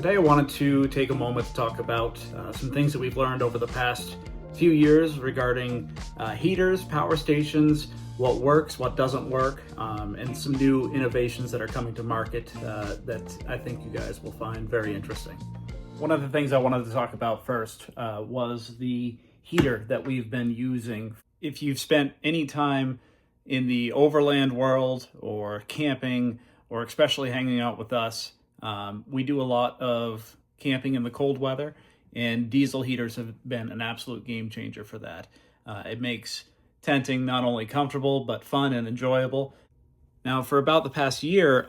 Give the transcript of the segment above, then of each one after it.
Today I wanted to take a moment to talk about some things that we've learned over the past few years regarding heaters, power stations, what works, what doesn't work, and some new innovations that are coming to market that I think you guys will find very interesting. One of the things I wanted to talk about first was the heater that we've been using. If you've spent any time in the overland world or camping, or especially hanging out with us, we do a lot of camping in the cold weather, and diesel heaters have been an absolute game changer for that. It makes tenting not only comfortable, but fun and enjoyable. Now, for about the past year,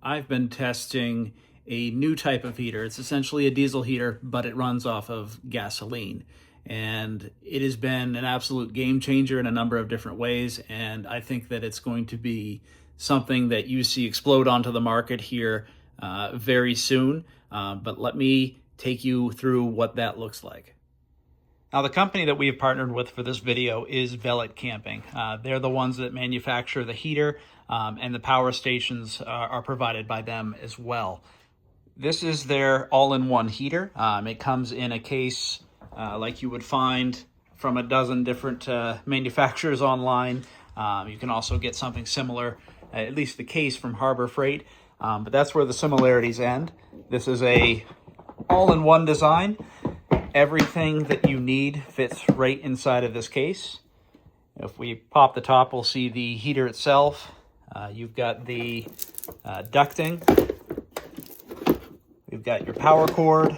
I've been testing a new type of heater. It's essentially a diesel heater, but it runs off of gasoline. And it has been an absolute game changer in a number of different ways, and I think that it's going to be something that you see explode onto the market here very soon. But let me take you through what that looks like. Now, the company that we have partnered with for this video is Velit Camping. They're the ones that manufacture the heater, and the power stations are provided by them as well. This is their all-in-one heater. It comes in a case like you would find from a dozen different manufacturers online. You can also get something similar, at least the case, from Harbor Freight, but that's where the similarities end. This is a all-in-one design. Everything that you need fits right inside of this case. If we pop the top, we'll see the heater itself. You've got the ducting. We've got your power cord,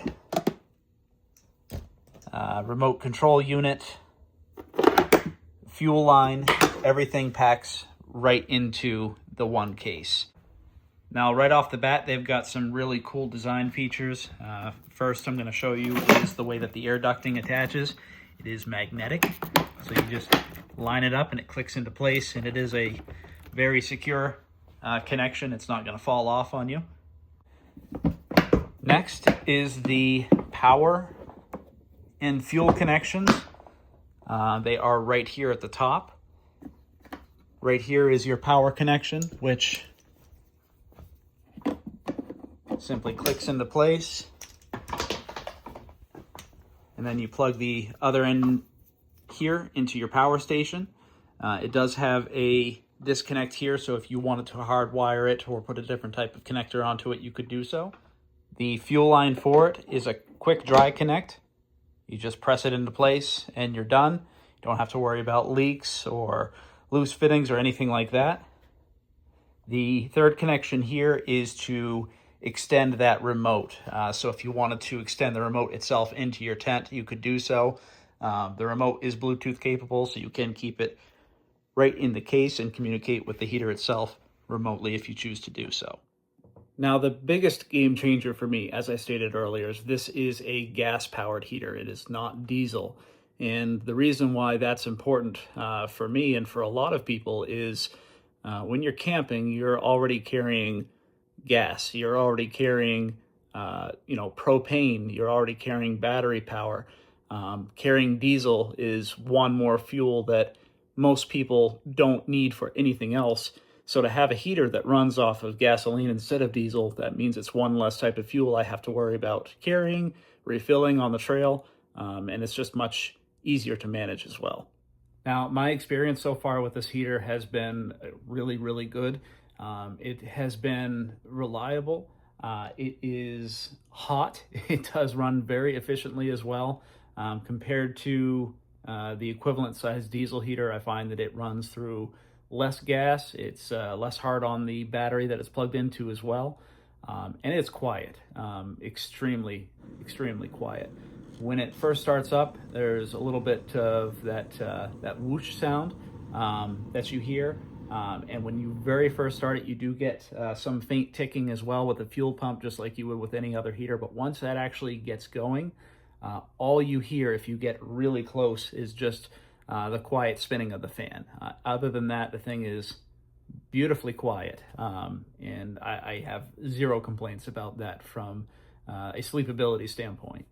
remote control unit, fuel line. Everything packs right into the one case. Now, right off the bat, they've got some really cool design features. First, I'm going to show you is the way that the air ducting attaches. It is magnetic, so you just line it up and it clicks into place, and it is a very secure connection. It's not going to fall off on you. Next is the power and fuel connections. They are right here at the top. Right here is your power connection, which simply clicks into place. And then you plug the other end here into your power station. It does have a disconnect here, so if you wanted to hardwire it or put a different type of connector onto it, you could do so. The fuel line for it is a quick dry connect. You just press it into place and you're done. You don't have to worry about leaks or loose fittings or anything like that. The third connection here is to extend that remote. So if you wanted to extend the remote itself into your tent, you could do so. The remote is Bluetooth capable, so you can keep it right in the case and communicate with the heater itself remotely if you choose to do so. Now, the biggest game changer for me, as I stated earlier, is this is a gas-powered heater. It is not diesel. And the reason why that's important for me and for a lot of people is when you're camping, you're already carrying gas. You're already carrying, propane. You're already carrying battery power. Carrying diesel is one more fuel that most people don't need for anything else. So to have a heater that runs off of gasoline instead of diesel, that means it's one less type of fuel I have to worry about carrying, refilling on the trail, and it's just much easier to manage as well. Now, my experience so far with this heater has been really, really good. It has been reliable. It is hot. It does run very efficiently as well. Compared to the equivalent size diesel heater, I find that it runs through less gas. It's less hard on the battery that it's plugged into as well. And it's quiet, extremely, extremely quiet. When it first starts up, there's a little bit of that whoosh sound that you hear. And when you very first start it, you do get some faint ticking as well with the fuel pump, just like you would with any other heater. But once that actually gets going, all you hear, if you get really close, is just the quiet spinning of the fan. Other than that, the thing is beautifully quiet, and I have zero complaints about that from a sleepability standpoint.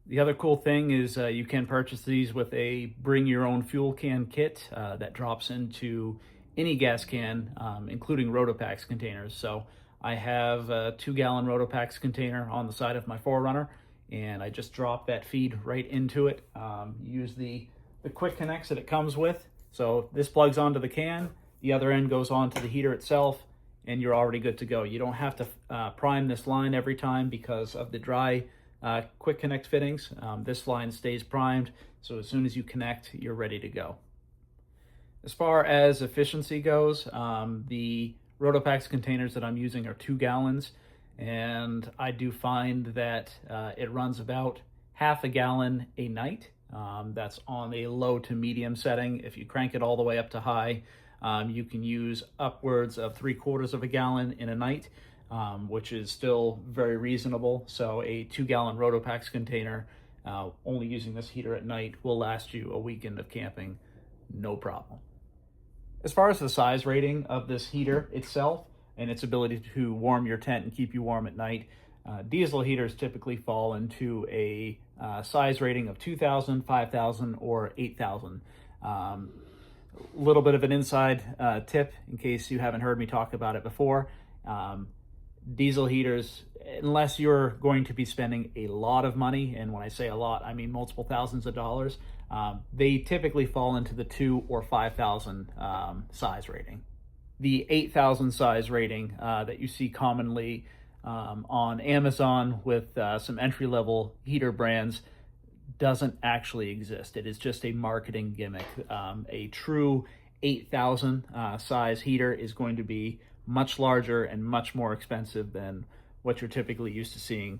The other cool thing is you can purchase these with a bring your own fuel can kit that drops into any gas can, including Rotopax containers. So I have a 2-gallon Rotopax container on the side of my 4Runner, and I just drop that feed right into it. Use the quick connects that it comes with. So this plugs onto the can, the other end goes onto the heater itself, and you're already good to go. You don't have to prime this line every time because of the dry quick connect fittings. This line stays primed, so as soon as you connect, you're ready to go. As far as efficiency goes, the Rotopax containers that I'm using are 2 gallons, and I do find that it runs about half a gallon a night. That's on a low to medium setting. If you crank it all the way up to high, you can use upwards of 3/4 of a gallon in a night, which is still very reasonable. So a 2-gallon Rotopax container, only using this heater at night, will last you a weekend of camping, no problem. As far as the size rating of this heater itself and its ability to warm your tent and keep you warm at night, diesel heaters typically fall into a size rating of 2,000, 5,000, or 8,000. Little bit of an inside tip in case you haven't heard me talk about it before. Diesel heaters, unless you're going to be spending a lot of money, and when I say a lot, I mean multiple thousands of dollars, they typically fall into the 2,000 or 5,000 size rating. The 8,000 size rating that you see commonly on Amazon with some entry-level heater brands doesn't actually exist. It is just a marketing gimmick. A true 8,000 size heater is going to be much larger and much more expensive than what you're typically used to seeing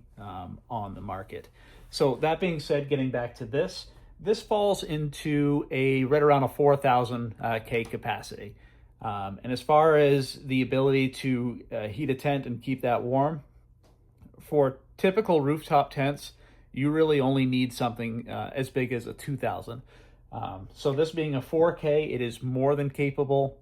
on the market. So that being said, getting back to this falls into a right around a 4,000 K capacity. And as far as the ability to heat a tent and keep that warm, for typical rooftop tents, you really only need something as big as a 2,000. So this being a 4K, it is more than capable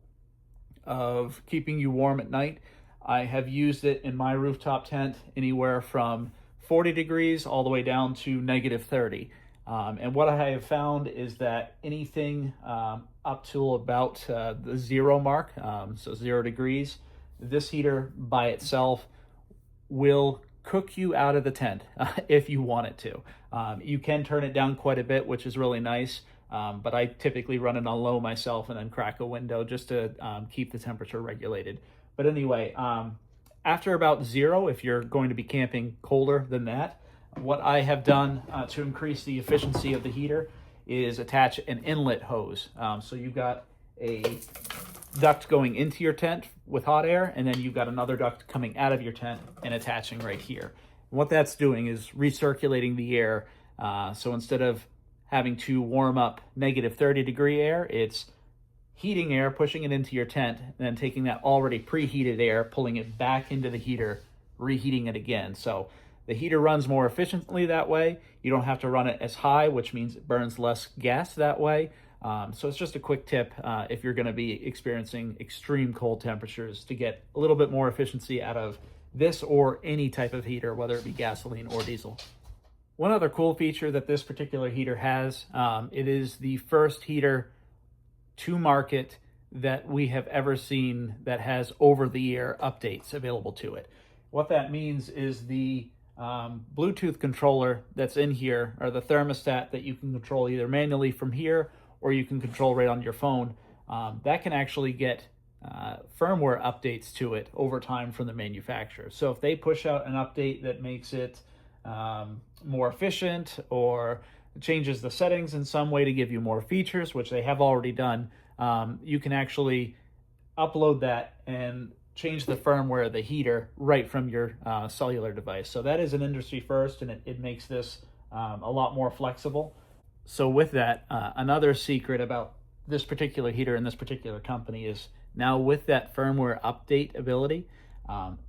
of keeping you warm at night. I have used it in my rooftop tent anywhere from 40 degrees all the way down to -30. And what I have found is that anything up to about the 0 mark, so 0 degrees, this heater by itself will cook you out of the tent if you want it to. You can turn it down quite a bit, which is really nice, but I typically run it on low myself and then crack a window just to keep the temperature regulated. But anyway, after about 0, if you're going to be camping colder than that, what I have done to increase the efficiency of the heater is attach an inlet hose. So you've got a duct going into your tent with hot air, and then you've got another duct coming out of your tent and attaching right here. And what that's doing is recirculating the air. So instead of having to warm up -30 degree air, it's heating air, pushing it into your tent, and then taking that already preheated air, pulling it back into the heater, reheating it again. So the heater runs more efficiently that way. You don't have to run it as high, which means it burns less gas that way. So it's just a quick tip if you're going to be experiencing extreme cold temperatures to get a little bit more efficiency out of this or any type of heater, whether it be gasoline or diesel. One other cool feature that this particular heater has, it is the first heater to market that we have ever seen that has over-the-air updates available to it. What that means is the Bluetooth controller that's in here, or the thermostat that you can control either manually from here or you can control right on your phone, that can actually get firmware updates to it over time from the manufacturer. So if they push out an update that makes it more efficient or changes the settings in some way to give you more features, which they have already done, you can actually upload that and change the firmware of the heater right from your cellular device. So that is an industry first, and it makes this a lot more flexible. So with that, another secret about this particular heater and this particular company is now with that firmware update ability,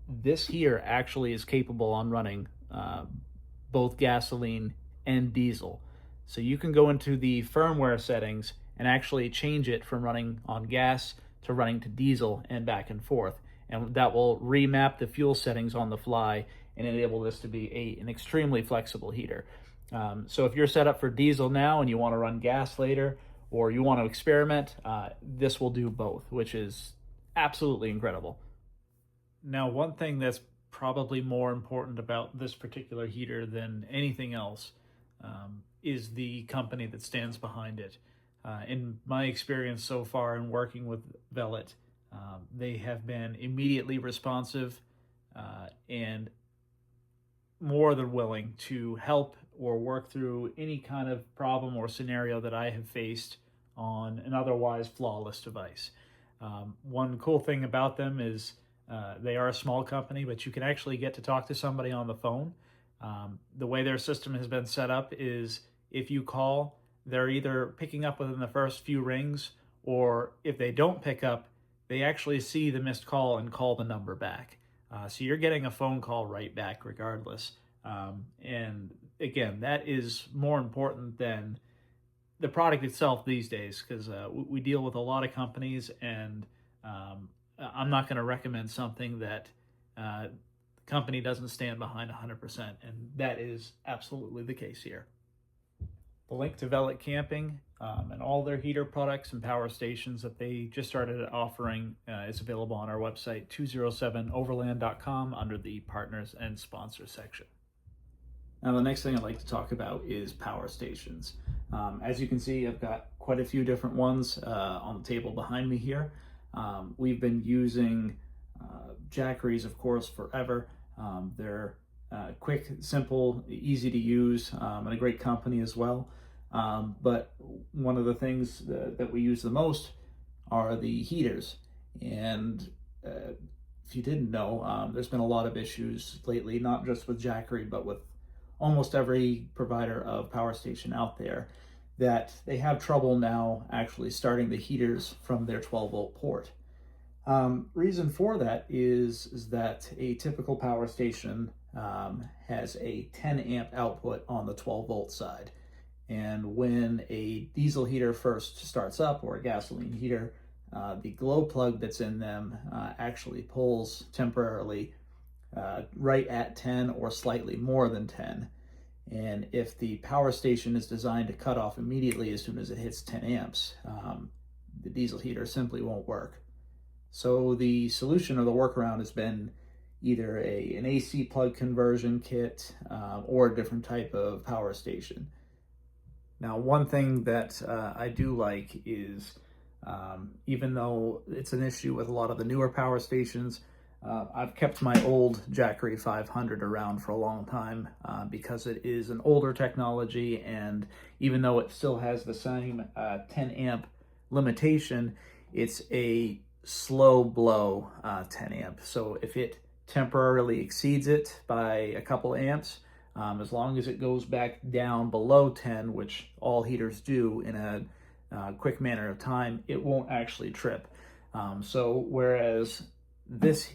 this heater actually is capable on running both gasoline and diesel. So you can go into the firmware settings and actually change it from running on gas to running to diesel and back and forth. And that will remap the fuel settings on the fly and enable this to be an extremely flexible heater. So if you're set up for diesel now and you want to run gas later, or you want to experiment, this will do both, which is absolutely incredible. Now, one thing that's probably more important about this particular heater than anything else is the company that stands behind it. In my experience so far in working with Velit, they have been immediately responsive and more than willing to help or work through any kind of problem or scenario that I have faced on an otherwise flawless device. One cool thing about them is they are a small company, but you can actually get to talk to somebody on the phone. The way their system has been set up is if you call, they're either picking up within the first few rings, or if they don't pick up, they actually see the missed call and call the number back. So you're getting a phone call right back regardless. And again, that is more important than the product itself these days, because we deal with a lot of companies, and I'm not going to recommend something that the company doesn't stand behind 100%, and that is absolutely the case here. The link to Velit Camping and all their heater products and power stations that they just started offering is available on our website, 207overland.com, under the Partners and Sponsors section. Now, the next thing I'd like to talk about is power stations. As you can see, I've got quite a few different ones on the table behind me here. We've been using Jackeries, of course, forever. They're quick, simple, easy to use, and a great company as well. But one of the things that we use the most are the heaters. And if you didn't know, there's been a lot of issues lately, not just with Jackery, but with almost every provider of power station out there, that they have trouble now actually starting the heaters from their 12-volt port. Reason for that is that a typical power station has a 10 amp output on the 12-volt side. And when a diesel heater first starts up, or a gasoline heater, the glow plug that's in them actually pulls temporarily right at 10 or slightly more than 10. And if the power station is designed to cut off immediately as soon as it hits 10 amps, the diesel heater simply won't work. So the solution or the workaround has been either an AC plug conversion kit or a different type of power station. Now, one thing that I do like is, even though it's an issue with a lot of the newer power stations, I've kept my old Jackery 500 around for a long time because it is an older technology, and even though it still has the same 10 amp limitation, it's a slow blow 10 amp. So if it temporarily exceeds it by a couple amps, as long as it goes back down below 10, which all heaters do in a quick manner of time, it won't actually trip. So whereas this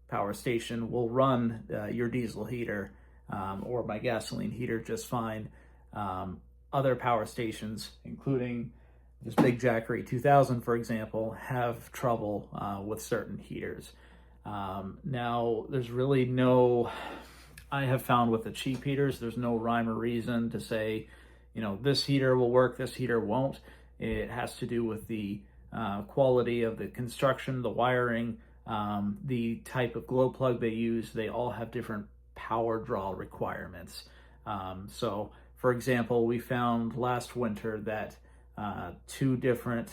power station will run your diesel heater or my gasoline heater just fine, other power stations, including this big Jackery 2000, for example, have trouble with certain heaters. Now, there's really no, I have found with the cheap heaters, there's no rhyme or reason to say, you know, this heater will work, this heater won't. It has to do with the quality of the construction, the wiring, the type of glow plug they use. They all have different power draw requirements. So, for example, we found last winter that two different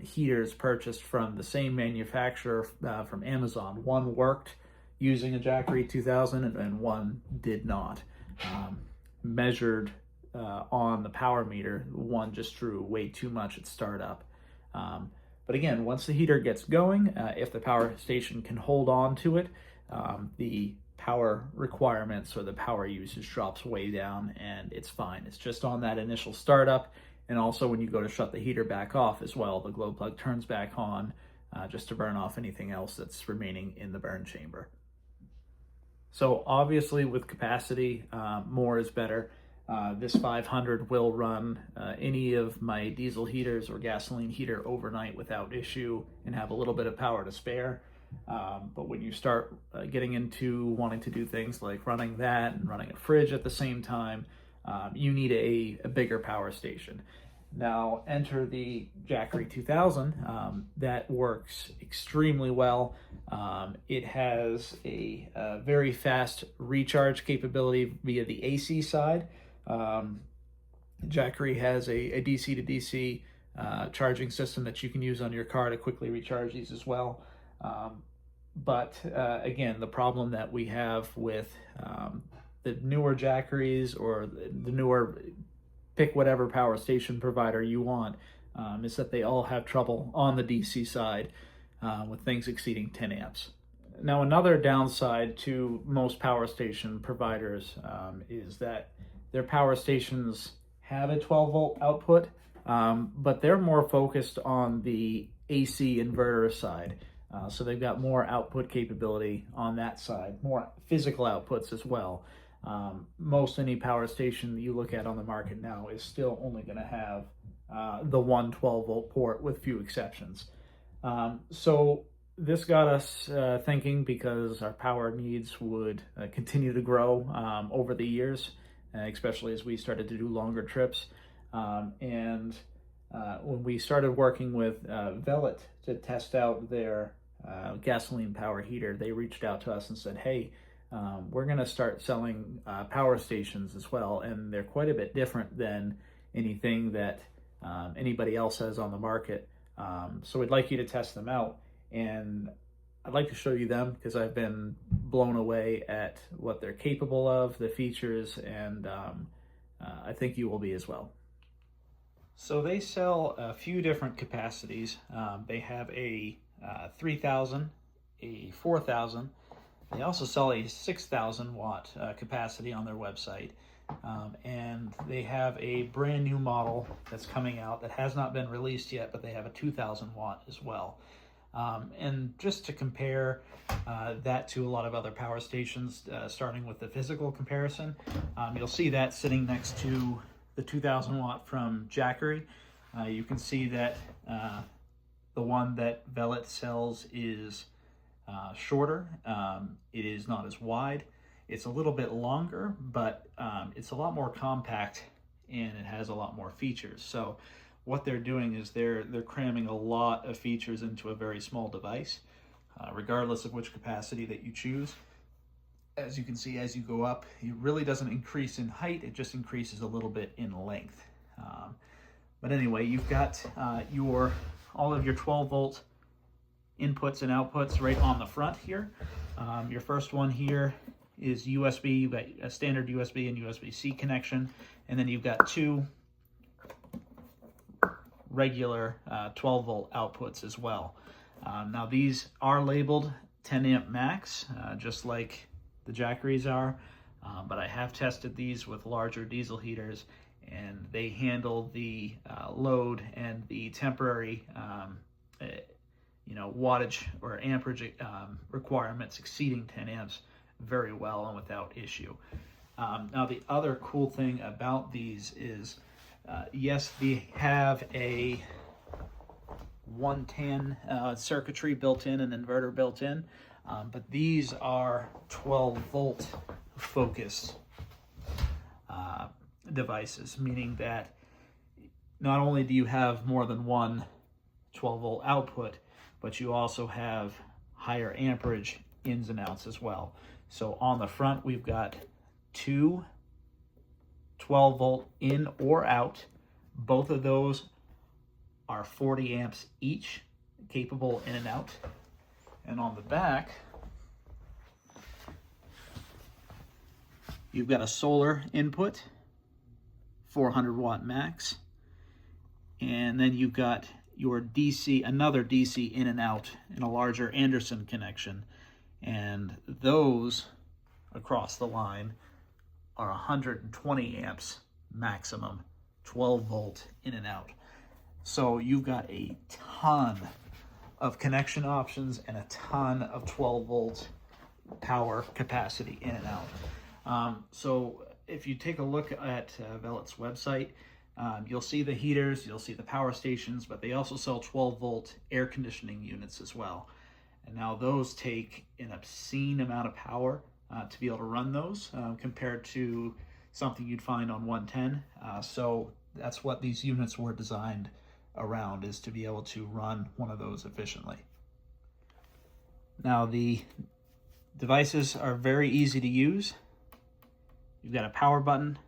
heaters purchased from the same manufacturer from Amazon. One worked using a Jackery 2000 and one did not. Measured on the power meter, one just drew way too much at startup. But again, once the heater gets going, if the power station can hold on to it, the power requirements or the power usage drops way down and it's fine. It's just on that initial startup. And also when you go to shut the heater back off as well, the glow plug turns back on just to burn off anything else that's remaining in the burn chamber. So obviously with capacity, more is better. This 500 will run any of my diesel heaters or gasoline heater overnight without issue and have a little bit of power to spare. But when you start getting into wanting to do things like running that and running a fridge at the same time, you need a bigger power station. Now enter the Jackery 2000. That works extremely well. It has a very fast recharge capability via the AC side. Jackery has a DC to DC charging system that you can use on your car to quickly recharge these as well. But again, the problem that we have with the newer Jackeries, or the newer, pick whatever power station provider you want, is that they all have trouble on the DC side with things exceeding 10 amps. Now, another downside to most power station providers is that their power stations have a 12 volt output, but they're more focused on the AC inverter side. So they've got more output capability on that side, more physical outputs as well. Most any power station that you look at on the market now is still only going to have the one 12 volt port, with few exceptions. So this got us thinking, because our power needs would continue to grow over the years, especially as we started to do longer trips. And when we started working with Velit to test out their gasoline power heater, they reached out to us and said, hey, we're going to start selling power stations as well, and they're quite a bit different than anything that anybody else has on the market. So we'd like you to test them out, and I'd like to show you them, because I've been blown away at what they're capable of, the features, and I think you will be as well. So they sell a few different capacities. They have a 3000, a 4000. They also sell a 6,000 watt capacity on their website. And they have a brand new model that's coming out that has not been released yet, but they have a 2,000 watt as well. And just to compare that to a lot of other power stations, starting with the physical comparison, you'll see that sitting next to the 2,000 watt from Jackery. You can see that the one that Velit sells is shorter. It is not as wide. It's a little bit longer, but it's a lot more compact, and it has a lot more features. So what they're doing is they're cramming a lot of features into a very small device, regardless of which capacity that you choose. As you can see, as you go up, it really doesn't increase in height, it just increases a little bit in length. But anyway, you've got all of your 12 volt inputs and outputs right on the front here. Your first one here is USB. You've got a standard USB and USB-C connection, and then you've got two regular 12 volt outputs as well. Now these are labeled 10 amp max, just like the Jackeries are, but I have tested these with larger diesel heaters, and they handle the load and the temporary wattage or amperage requirements exceeding 10 amps very well and without issue. Now the other cool thing about these is, yes, they have a 110 circuitry built in, an inverter built in, but these are 12 volt focused devices, meaning that not only do you have more than one 12 volt output, but you also have higher amperage ins and outs as well. So on the front, we've got two 12 volt in or out. Both of those are 40 amps each, capable in and out. And on the back, you've got a solar input, 400 watt max, and then you've got your DC, another DC in and out in a larger Anderson connection, and those across the line are 120 amps maximum, 12 volt in and out. So you've got a ton of connection options and a ton of 12 volt power capacity in and out. So if you take a look at Velit's website, you'll see the heaters, you'll see the power stations, but they also sell 12 volt air conditioning units as well. And now those take an obscene amount of power to be able to run those, compared to something you'd find on 110. So That's what these units were designed around, is to be able to run one of those efficiently. Now the devices are very easy to use. You've got a power button,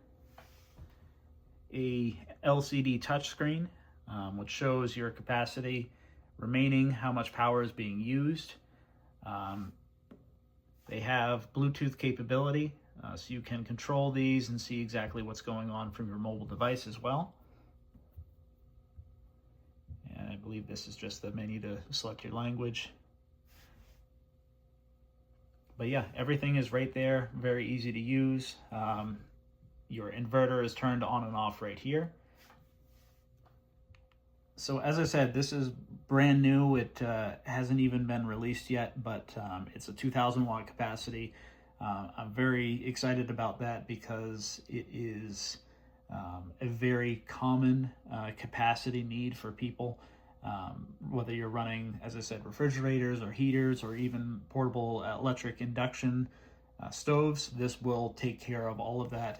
a LCD touchscreen, which shows your capacity remaining, how much power is being used. They have Bluetooth capability, so you can control these and see exactly what's going on from your mobile device as well. And I believe this is just the menu to select your language. But yeah, everything is right there, very easy to use. Your inverter is turned on and off right here. So as I said, this is brand new. It hasn't even been released yet, but it's a 2,000 watt capacity. I'm very excited about that because it is a very common capacity need for people. Whether you're running, as I said, refrigerators or heaters or even portable electric induction stoves, this will take care of all of that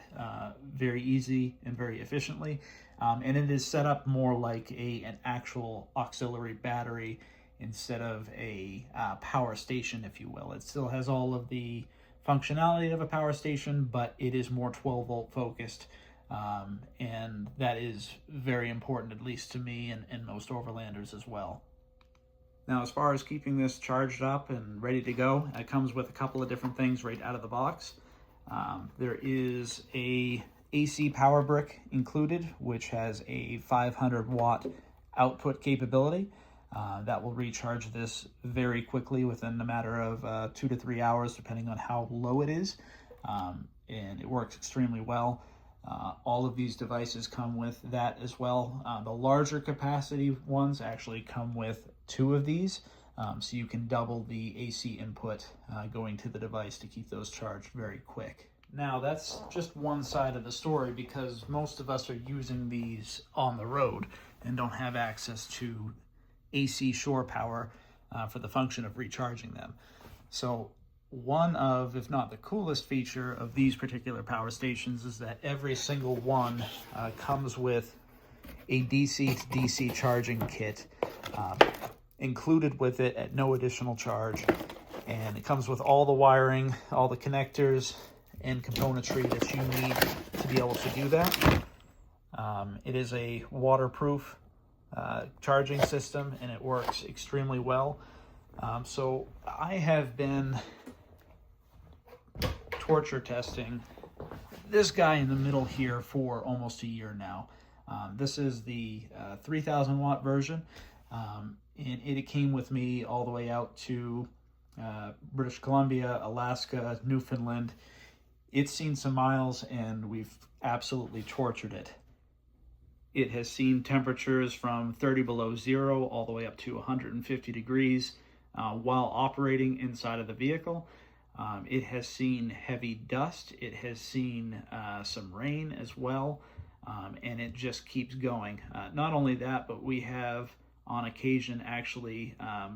very easy and very efficiently. And it is set up more like an actual auxiliary battery instead of a power station, if you will. It still has all of the functionality of a power station, but it is more 12 volt focused. And that is very important, at least to me and most Overlanders as well. Now, as far as keeping this charged up and ready to go, it comes with a couple of different things right out of the box. There is a AC power brick included, which has a 500 watt output capability. That will recharge this very quickly within a matter of 2 to 3 hours, depending on how low it is. And it works extremely well. All of these devices come with that as well. The larger capacity ones actually come with 2 of these, so you can double the AC input going to the device to keep those charged very quick. Now that's just one side of the story, because most of us are using these on the road and don't have access to AC shore power for the function of recharging them. So one of, if not the coolest feature of these particular power stations is that every single one comes with a DC to DC charging kit included with it at no additional charge. And it comes with all the wiring, all the connectors and componentry that you need to be able to do that. It is a waterproof charging system, and it works extremely well. So I have been torture testing this guy in the middle here for almost a year now. This is the 3,000 watt version, and it came with me all the way out to British Columbia, Alaska, Newfoundland. It's seen some miles, and we've absolutely tortured it. It has seen temperatures from 30 below zero all the way up to 150 degrees while operating inside of the vehicle. It has seen heavy dust. It has seen some rain as well, and it just keeps going. Not only that, but we have on occasion actually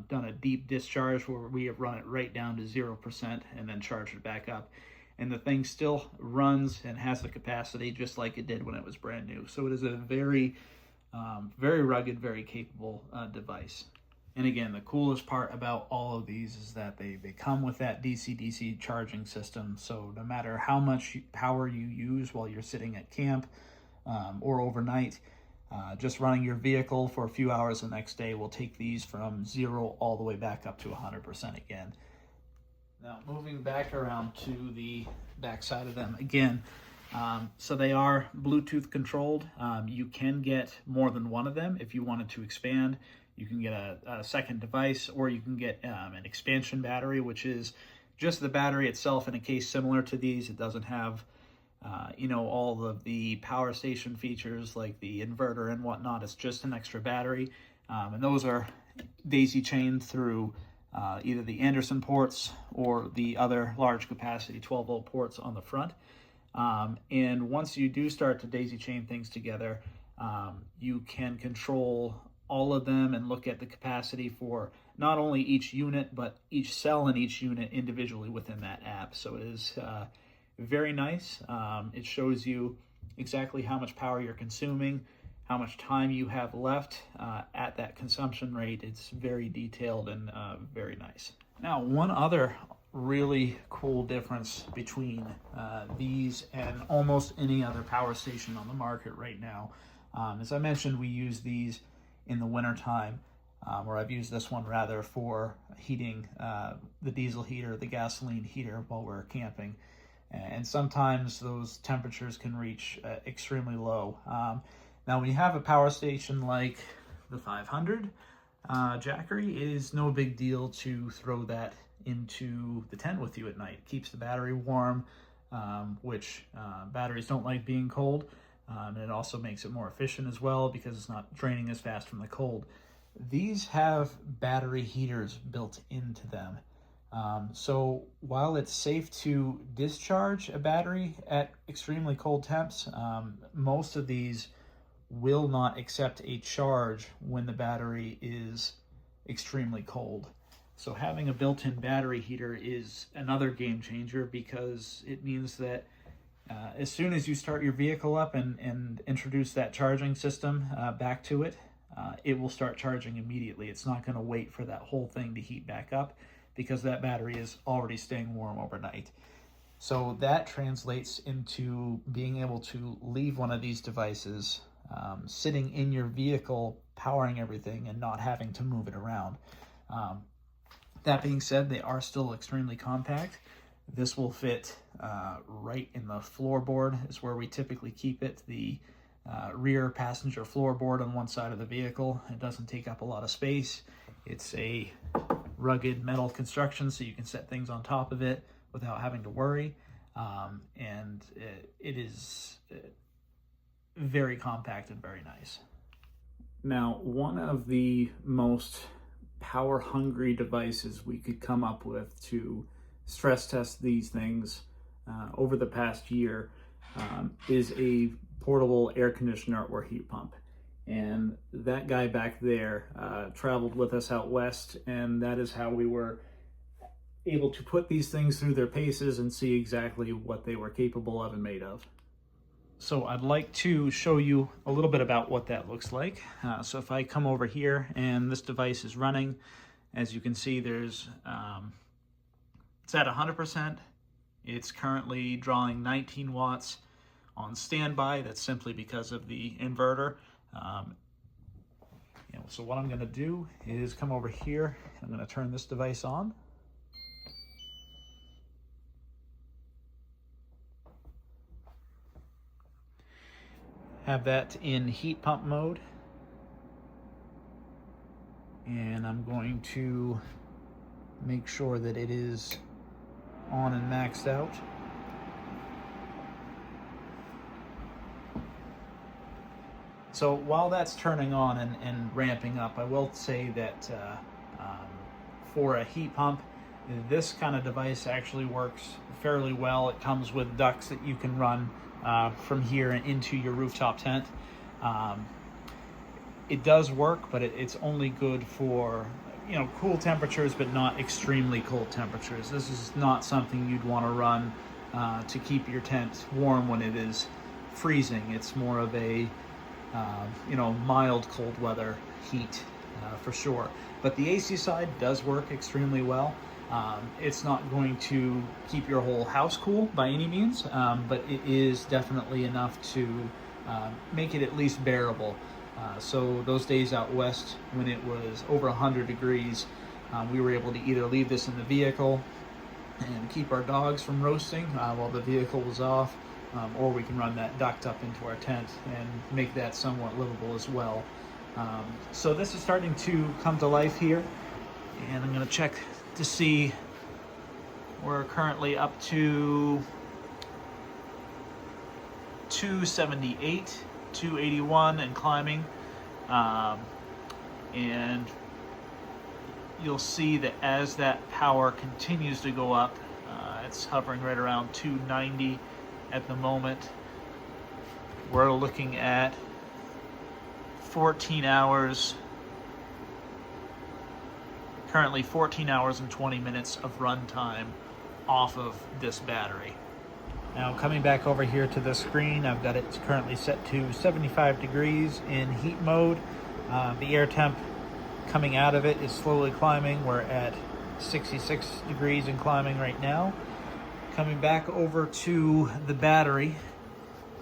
done a deep discharge where we have run it right down to 0% and then charged it back up. And the thing still runs and has the capacity just like it did when it was brand new. So it is a very, very rugged, very capable device. And again, the coolest part about all of these is that they come with that DC-DC charging system. So no matter how much power you use while you're sitting at camp or overnight, just running your vehicle for a few hours the next day will take these from 0 all the way back up to 100% again. Now, moving back around to the back side of them again, so they are Bluetooth controlled. You can get more than one of them if you wanted to expand. You can get a second device, or you can get an expansion battery, which is just the battery itself in a case similar to these. It doesn't have, all of the power station features like the inverter and whatnot. It's just an extra battery, and those are daisy chained through either the Anderson ports or the other large capacity 12 volt ports on the front. And once you do start to daisy chain things together, you can control all of them and look at the capacity for not only each unit, but each cell in each unit individually within that app. So it is very nice. It shows you exactly how much power you're consuming, how much time you have left at that consumption rate. It's very detailed and very nice. Now, one other really cool difference between these and almost any other power station on the market right now. As I mentioned, we use these in the wintertime, or I've used this one rather for heating the diesel heater, the gasoline heater while we're camping. And sometimes those temperatures can reach extremely low. Now, when you have a power station like the 500, Jackery, it is no big deal to throw that into the tent with you at night. It keeps the battery warm, which batteries don't like being cold. And it also makes it more efficient as well because it's not draining as fast from the cold. These have battery heaters built into them. So while it's safe to discharge a battery at extremely cold temps, most of these will not accept a charge when the battery is extremely cold. So having a built-in battery heater is another game changer because it means that as soon as you start your vehicle up and introduce that charging system back to it, it will start charging immediately. It's not going to wait for that whole thing to heat back up because that battery is already staying warm overnight. So that translates into being able to leave one of these devices sitting in your vehicle, powering everything and not having to move it around. That being said, they are still extremely compact. This will fit right in the floorboard is where we typically keep it, the rear passenger floorboard on one side of the vehicle. It doesn't take up a lot of space. It's a rugged metal construction, so you can set things on top of it without having to worry. And it is very compact and very nice. Now, one of the most power-hungry devices we could come up with to stress test these things over the past year is a portable air conditioner or heat pump. And that guy back there traveled with us out west, and that is how we were able to put these things through their paces and see exactly what they were capable of and made of. So I'd like to show you a little bit about what that looks like. So if I come over here and this device is running, as you can see, there's it's at 100%. It's currently drawing 19 watts on standby. That's simply because of the inverter. So what I'm going to do is come over here. I'm going to turn this device on. Have that in heat pump mode. And I'm going to make sure that it is on and maxed out. So while that's turning on and ramping up, I will say that for a heat pump, this kind of device actually works fairly well. It comes with ducts that you can run from here and into your rooftop tent. It does work, but it's only good for cool temperatures, but not extremely cold temperatures. This is not something you'd want to run to keep your tent warm when it is freezing. It's more of a mild cold weather heat for sure. But the AC side does work extremely well. It's not going to keep your whole house cool by any means, but it is definitely enough to make it at least bearable. So those days out west when it was over 100 degrees, we were able to either leave this in the vehicle and keep our dogs from roasting while the vehicle was off, or we can run that duct up into our tent and make that somewhat livable as well. So this is starting to come to life here, and I'm going to check to see. We're currently up to 278, 281 and climbing, and you'll see that as that power continues to go up, it's hovering right around 290 at the moment. We're looking at 14 hours, currently 14 hours and 20 minutes of run time off of this battery. Now coming back over here to the screen, I've got it currently set to 75 degrees in heat mode. The air temp coming out of it is slowly climbing. We're at 66 degrees and climbing right now. Coming back over to the battery,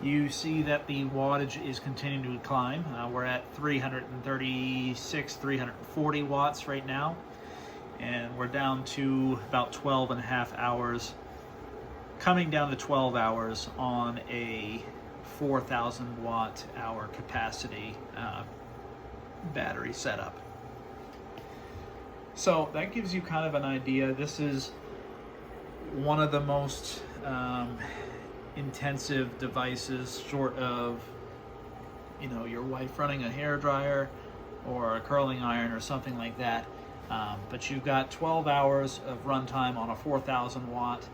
you see that the wattage is continuing to climb. We're at 336, 340 watts right now, and we're down to about 12 and a half hours, coming down to 12 hours on a 4,000 watt hour capacity battery setup. So that gives you kind of an idea. This is one of the most intensive devices, short of, you know, your wife running a hair dryer or a curling iron or something like that. But you've got 12 hours of runtime on a 4,000 watt,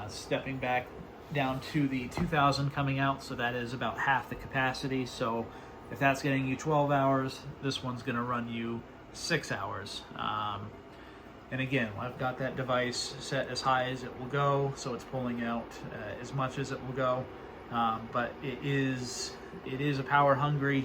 stepping back down to the 2,000 coming out, so that is about half the capacity. So if that's getting you 12 hours, this one's going to run you 6 hours. And again, I've got that device set as high as it will go, so it's pulling out as much as it will go. But it is a power-hungry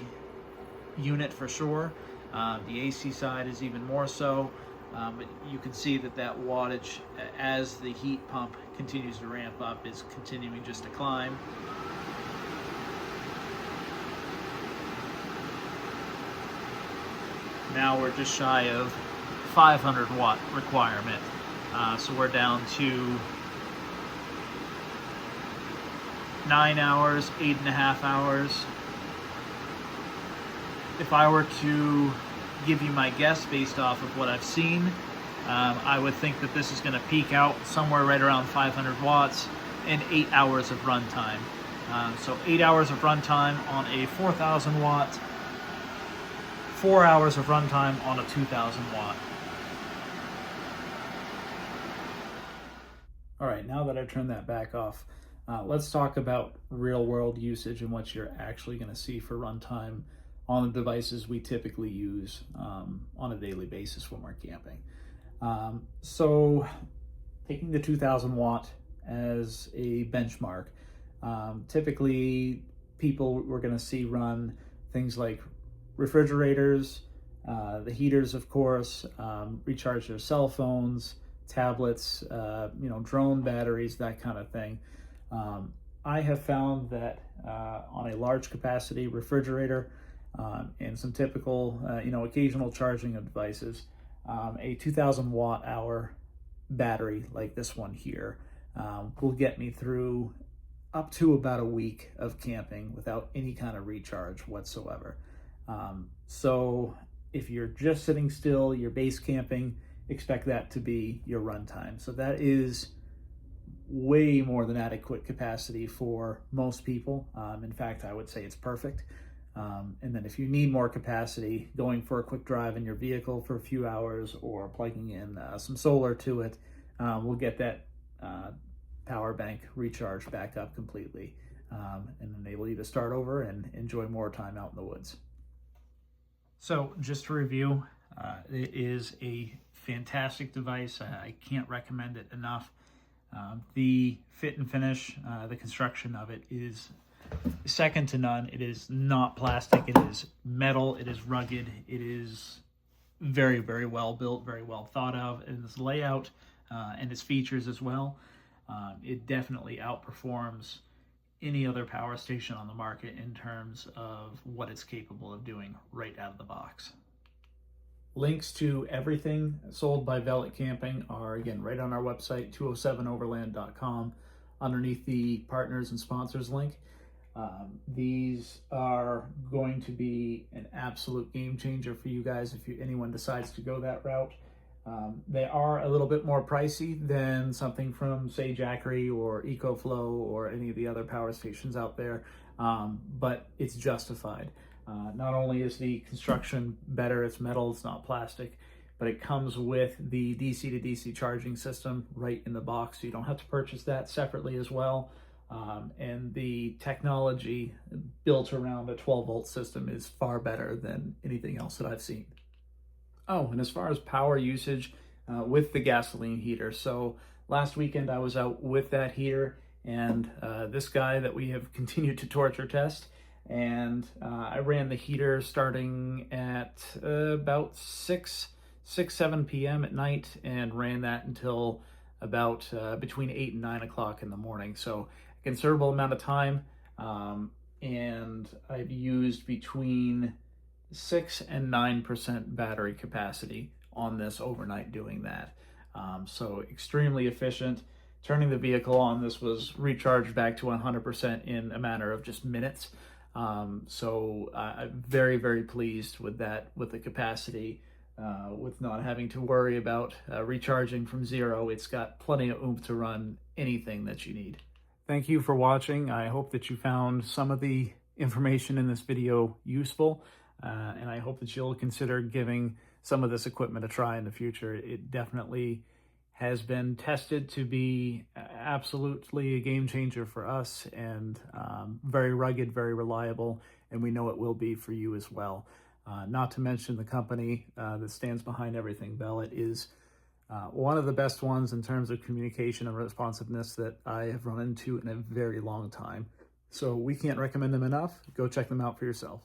unit for sure. The AC side is even more so. But you can see that wattage, as the heat pump continues to ramp up, is continuing just to climb. Now we're just shy of 500 watt requirement. So we're down to 9 hours, 8.5 hours. If I were to give you my guess based off of what I've seen, I would think that this is going to peak out somewhere right around 500 watts and 8 hours of runtime. So 8 hours of runtime on a 4,000 watt, 4 hours of runtime on a 2,000 watt. All right, now that I've turned that back off, let's talk about real world usage and what you're actually going to see for runtime on the devices we typically use on a daily basis when we're camping. So taking the 2,000 watt as a benchmark, typically people we're going to see run things like refrigerators, the heaters, of course, recharge their cell phones, tablets, drone batteries, that kind of thing. I have found that on a large capacity refrigerator and some typical, occasional charging of devices, a 2,000 watt hour battery like this one here will get me through up to about a week of camping without any kind of recharge whatsoever. So if you're just sitting still, you're base camping, expect that to be your runtime. So that is way more than adequate capacity for most people. In fact, I would say it's perfect. And then if you need more capacity, going for a quick drive in your vehicle for a few hours or plugging in some solar to it, will get that power bank recharged back up completely and enable you to start over and enjoy more time out in the woods. So just to review, it is a fantastic device. I can't recommend it enough. The fit and finish, the construction of it is second to none. It is not plastic. It is metal. It is rugged. It is very, very well built, very well thought of in its layout and its features as well. It definitely outperforms any other power station on the market in terms of what it's capable of doing right out of the box. Links to everything sold by Velit Camping are, again, right on our website, 207overland.com, underneath the partners and sponsors link. These are going to be an absolute game changer for you guys if anyone decides to go that route. They are a little bit more pricey than something from, say, Jackery or EcoFlow or any of the other power stations out there, but it's justified. Not only is the construction better, it's metal, it's not plastic, but it comes with the DC to DC charging system right in the box, so you don't have to purchase that separately as well. And the technology built around a 12-volt system is far better than anything else that I've seen. Oh, and as far as power usage with the gasoline heater, so last weekend I was out with that heater and this guy that we have continued to torture test. And I ran the heater starting at about 7 p.m. at night, and ran that until about between 8 and 9 o'clock in the morning. So a considerable amount of time, and I've used between 6 and 9% battery capacity on this overnight doing that. So extremely efficient. Turning the vehicle on, this was recharged back to 100% in a matter of just minutes. So I'm very, very pleased with that, with the capacity, with not having to worry about recharging from zero. It's got plenty of oomph to run anything that you need. Thank you for watching. I hope that you found some of the information in this video useful, and I hope that you'll consider giving some of this equipment a try in the future. It definitely has been tested to be absolutely a game changer for us, and very rugged, very reliable, and we know it will be for you as well. Not to mention the company that stands behind everything. Velit is one of the best ones in terms of communication and responsiveness that I have run into in a very long time. So we can't recommend them enough. Go check them out for yourself.